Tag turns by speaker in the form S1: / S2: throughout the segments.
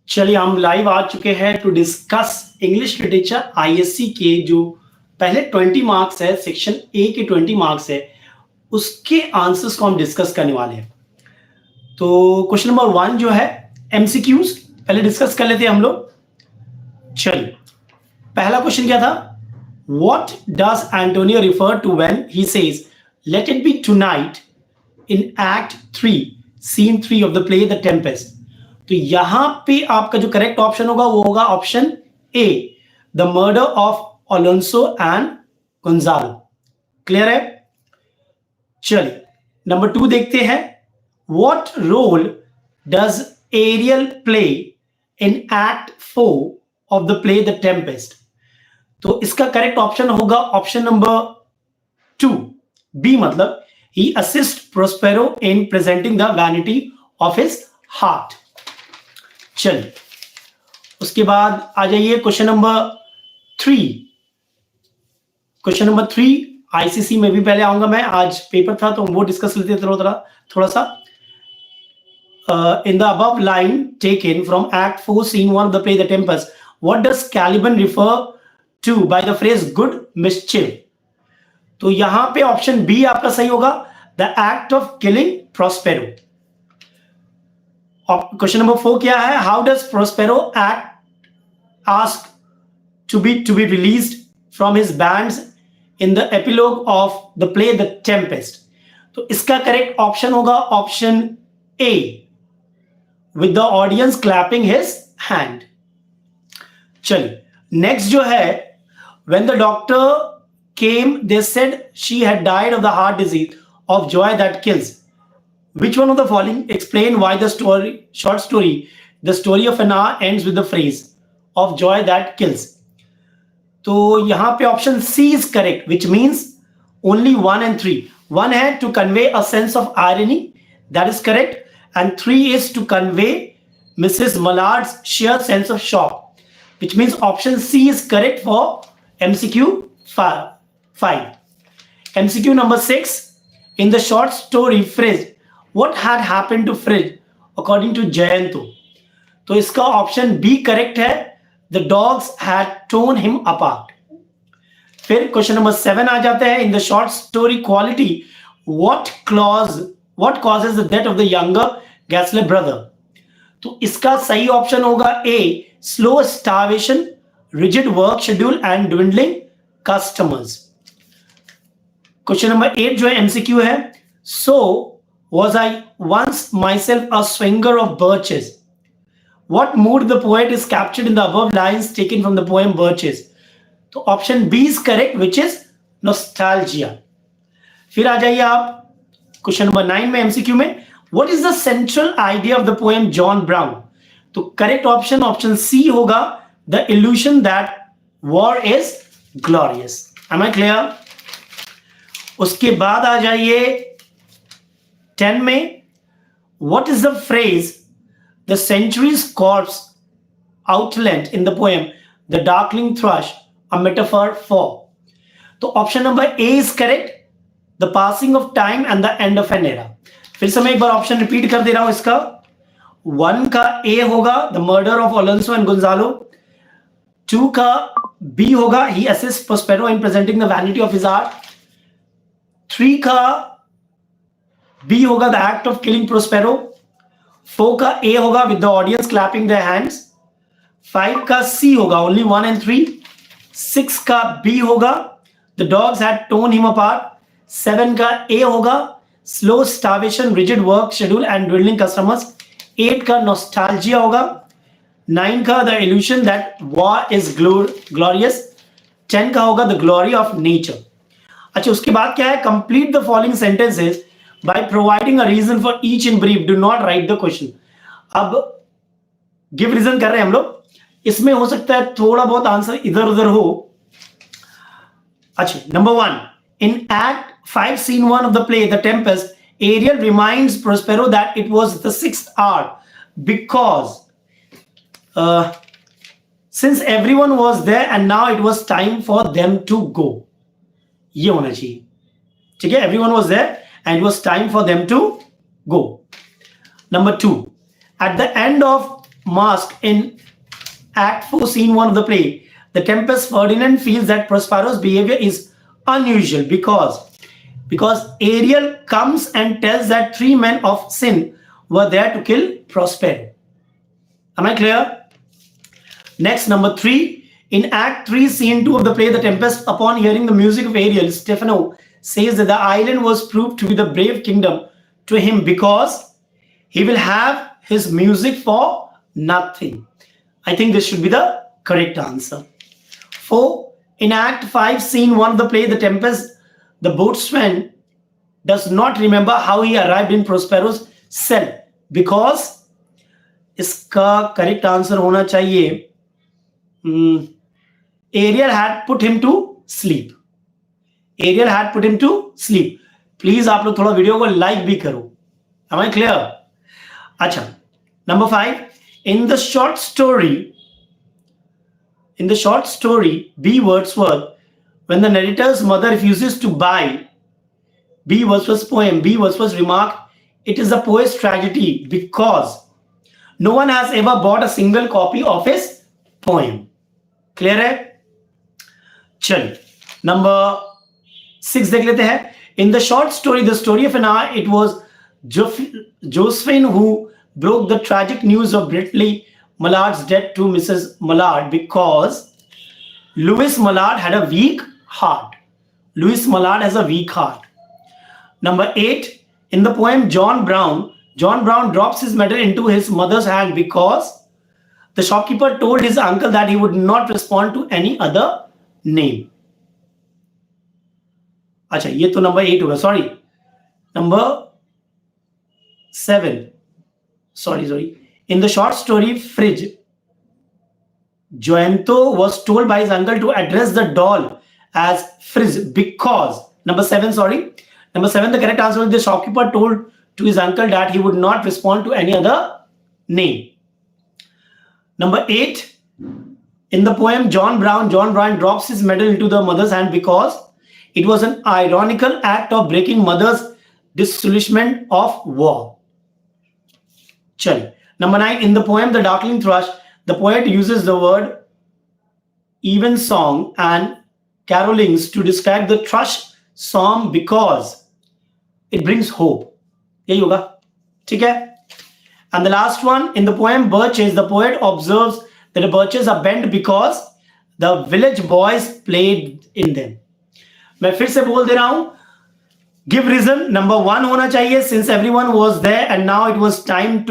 S1: चलिए हम लाइव आ चुके हैं to discuss English literature ISC के जो पहले 20 मार्क्स है, सेक्शन ए के 20 मार्क्स है, उसके आंसर्स को हम डिस्कस करने वाले हैं। तो क्वेश्चन नंबर 1 जो है एमसीक्यूज पहले डिस्कस कर लेते हैं हम लोग। चलिए पहला क्वेश्चन क्या था, what does Antonio refer to when he says let it be tonight in act 3 scene 3 of the play the Tempest. तो यहां पे आपका जो करेक्ट ऑप्शन होगा वो होगा option A, the murder of Alonso and Gonzalo. Clear है? चलिए नंबर 2 देखते हैं, what role does Ariel play in act 4 of the play the Tempest. तो इसका करेक्ट ऑप्शन होगा ऑप्शन नंबर 2 बी, मतलब he assist Prospero in presenting the vanity of his heart. चलिए उसके बाद आ जाइए question number 3। Question number 3 ICC में भी पहले आऊंगा मैं, आज पेपर था तो वो डिस्कस लेते थोड़ा सा। In the above line taken from act 4 scene 1 of the play the Tempest, what does Caliban refer to by the phrase good mischief. तो यहां पे ऑप्शन बी आपका सही होगा, the act of killing Prospero. Question number 4 क्या है, how does Prospero act ask to be released from his bands in the epilogue of the play the Tempest. तो इसका करेक्ट ऑप्शन होगा option A, with the audience clapping his hand. चलिए next जो है, when the doctor came they said she had died of the heart disease of Joy that kills. Which one of the following explain why the short story, the story of an hour ends with the phrase of joy that kills? तो यहां पे option C is correct, which means only 1 and 3. 1 है to convey a sense of irony, that is correct, and 3 is to convey Mrs. Mallard's sheer sense of shock, which means option C is correct for MCQ 5. MCQ number 6, in the short story phrase what had happened to Fridge according to Jayanto। तो इसका option B correct है, the dogs had torn him apart। फिर question number 7 आ जाता है, in the short story quality what causes the death of the younger Gasler brother। तो इसका सही option होगा A, slow starvation, rigid work schedule and dwindling customers. Question number 8 जो है MCQ है, so was I once myself a swinger of birches। What mood the poet is captured in the above lines taken from the poem Birches। तो option B is correct, which is nostalgia। फिर आ जाइए आप question number 9 में MCQ में, what is the central idea of the poem John Brown। तो correct option C होगा, the illusion that war is glorious। Am I clear? उसके बाद आ जाइए 10 में, what is the phrase the century's corpse outlined in the poem The Darkling Thrush a metaphor for। तो option number A is correct, the passing of time and the end of an era। फिर से मैं एक बार option repeat कर दे रहा हूं, इसका 1 का ए होगा, the murder of Alonso and Gonzalo। 2 का बी होगा, he assists Prospero in presenting the vanity of his art। 3 का बी होगा, the act of killing Prospero. 4 का ए होगा, with the audience clapping their hands. 5 का सी होगा, ओनली 1 and 3। 6 का B होगा, the dogs had torn him apart. 7 का ए होगा, slow starvation, rigid work schedule and dwindling customers. 8 का नॉस्टैल्जिया होगा। 9 का the evolution that war is glorious. 10 का होगा द ग्लोरी ऑफ नेचर। अच्छा उसके बाद क्या है, complete the following sentences by providing a reason for each in brief, do not write the question। अब give reason कर रहे हैं हम लोग, इसमें हो सकता है थोड़ा बहुत आंसर इधर उधर हो। अच्छा number 1, in act 5 scene 1 of the play The Tempest, Ariel reminds Prospero that it was the 6th hour because since everyone was there and now it was time for them to go। ये होना चाहिए, ठीक है, everyone was there and it was time for them to go। Number 2, at the end of mask in Act 4, Scene 1 of the play, The Tempest, Ferdinand feels that Prospero's behavior is unusual because Ariel comes and tells that 3 men of sin were there to kill Prospero. Am I clear? Next, number 3. In Act 3, Scene 2 of the play, The Tempest, upon hearing the music of Ariel, Stefano says that the island was proved to be the brave kingdom to him because he will have his music for nothing. I think this should be the correct answer. 4. In Act 5, Scene 1 of the play, The Tempest, the boatswain does not remember how he arrived in Prospero's cell because इसका correct answer होना चाहिए Ariel had put him to sleep. Ariel had put him to sleep. Please आप लोग थोड़ा video को like भी करो. Am I clear? अच्छा. Number 5. In the short story, B. Wordsworth, when the narrator's mother refuses to buy B. Wordsworth's poem, B. Wordsworth remarked, it is a poet's tragedy because no one has ever bought a single copy of his poem. Clear है? चलिए. Number 6 देख लेते हैं. In the short story, The Story of an Hour, it was Josephine who broke the tragic news of Britley Mallard's death to Mrs. Mallard because Louis Mallard had a weak heart. Louis Mallard has a weak heart. Number 8, in the poem John Brown drops his medal into his mother's hand because the shopkeeper told his uncle that he would not respond to any other name. अच्छा ये तो number 8 होगा. Sorry. Number 7. Sorry. In the short story Fridge, Joanto was told by his uncle to address the doll as Frizz because Number 7, the correct answer is the shopkeeper told to his uncle that he would not respond to any other name. Number 8, in the poem John Brown drops his medal into the mother's hand because it was an ironical act of breaking mother's disillusionment of war. Chal. Number 9, in the poem The Darkling Thrush, the poet uses the word evensong and carolings to describe the thrush song because it brings hope. Yahi hoga. ठीक है? And the last one, in the poem Birches, the poet observes that the birches are bent because the village boys played in them. मैं फिर से बोल दे रहा हूं. Give reason. Number 1 होना चाहिए since everyone was there and now it was time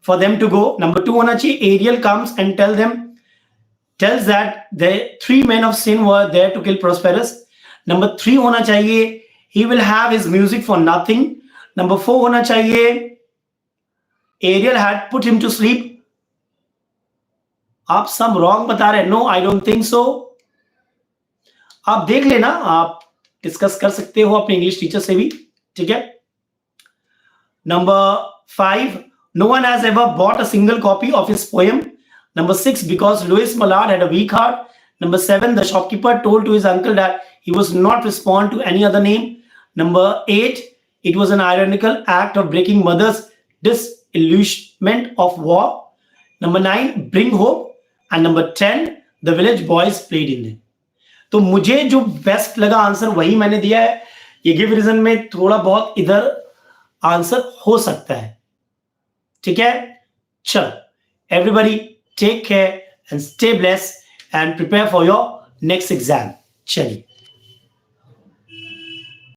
S1: for them to go. Number 2 होना चाहिए Ariel comes and tells that the 3 men of sin were there to kill Prosperous. Number 3 होना चाहिए he will have his music for nothing. Number 4 होना चाहिए Ariel had put him to sleep. आप सब wrong बता रहे हैं. No, I don't think so. आप देख लेना, आप डिस्कस कर सकते हो अपने इंग्लिश टीचर से भी. ठीक है. Number 5, no one has ever bought a single copy of his poem. Number 6, because Louis Mallard had a weak heart. Number 7, the shopkeeper told to his uncle that he was not respond to any other name. Number 8, it was an ironical act of breaking mother's disillusionment of war. Number 9, bring hope. And number 10, the village boys played in it. तो मुझे जो best लगा answer वही मैंने दिया है. ये give reason में थोड़ा बहुत इधर आंसर हो सकता है. ठीक है. चलो, everybody take care and stay blessed and prepare for your next exam. चलिए.